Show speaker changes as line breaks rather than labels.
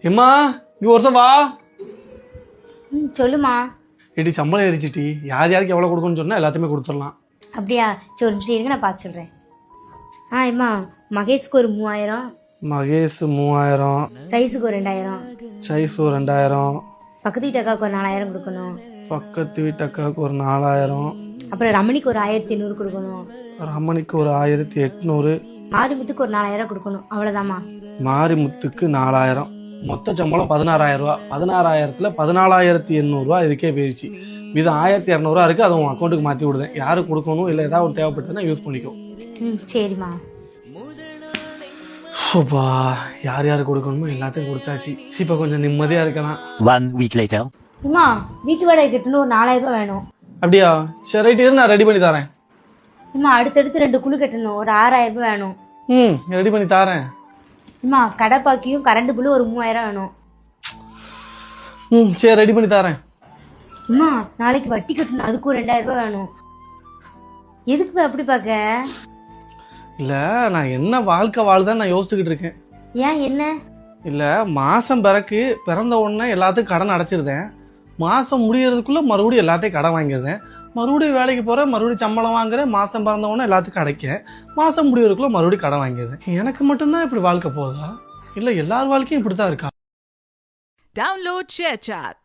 ஏம்மா இங்கே வருஷம் வா.
சொல்லுமா.
ஏடி சம்பளம் ஏறிச்சிட்டி, யார் யாருக்கு எவ்வளோ கொடுக்கணும்னு சொன்னால் எல்லாத்தையுமே கொடுத்துடலாம்.
அப்படியா? சரி ஒரு நிமிஷம் இருங்க, நான் பார்த்து சொல்கிறேன். அம்மா மகேஷ்க்கு ஒரு 3000.
மகேஷ் 3000.
சைஸுக்கு ஒரு 2000.
சைஸ் ஒரு 2000.
பக்கத்து வீட்டு அக்காவுக்கு ஒரு 4000 கொடுக்கணும்.
பக்கத்து வீட்டு அக்காவுக்கு ஒரு 4000.
அப்புறம் ரமணிக்கு ஒரு 1500 கொடுக்கணும்.
ரமணிக்கு ஒரு 1800.
மாரிமுத்துக்கு ஒரு 4000 கொடுக்கணும். அவ்வளோதாம்மா.
மாரிமுத்துக்கு 4000. மொத்த சம்பளம் 16000 ரூபா. 16000த்துல 14800 ரூபா இதுக்கே போயிடுச்சு. இது 1200 ரூபா இருக்குது. அதை உன் அக்கௌண்ட்டுக்கு மாற்றி விடுதேன். யாருக்கு கொடுக்கணும் இல்லை ஏதாவது ஒரு தேவைப்பட்டதுன்னா யூஸ் பண்ணிக்கோ.
சரிம்மா.
சோப்பா, யார் யார் கொடுக்கணுமோ எல்லாத்தையும் கொடுத்தாச்சு. இப்போ கொஞ்சம் நிம்மதியாக இருக்கலாம்.
1 week later.
அம்மா வீட்டு வாடகை கட்டணும், ஒரு 4000 ரூபா வேணும்.
அப்படியா? சரி ரைட், இரு நான் ரெடி பண்ணி தரேன்.
அம்மா அடுத்தடுத்து 2 குழு கட்டணும், ஒரு 6000 ரூபாய் வேணும்.
ரெடி பண்ணி தரேன்.
அம்மா கடைப்பாக்கியும் கரண்ட் பில்லு ஒரு 3000 வேணும்.
சரி ரெடி பண்ணி தரேன்.
அம்மா நாளைக்கு வட்டி கட்டணும், அதுக்கு ஒரு 2000 ரூபாய் வேணும். எதுக்கு போய் அப்படி பார்க்க?
இல்லை, நான் என்ன வாழ்க்கை வாழ்தான் நான் யோசிச்சுக்கிட்டு இருக்கேன்.
ஏன் என்ன?
இல்லை, மாதம் பிறந்த உடனே எல்லாத்துக்கும் கடன் அடைச்சிருந்தேன். மாதம் முடியறதுக்குள்ளே மறுபடியும் எல்லாத்தையும் கடன் வாங்கிடுறேன். மறுபடியும் வேலைக்கு போகிறேன், மறுபடியும் சம்பளம் வாங்குறேன். மாதம் பிறந்த உடனே எல்லாத்துக்கும் அடைக்கேன். மாதம் முடியறதுக்குள்ளே மறுபடியும் கடன் வாங்கிடுறேன். எனக்கு மட்டும்தான் இப்படி வாழ்க்கை போகுதா, இல்லை எல்லார் வாழ்க்கையும் இப்படி தான் இருக்கா?
Download ShareChat.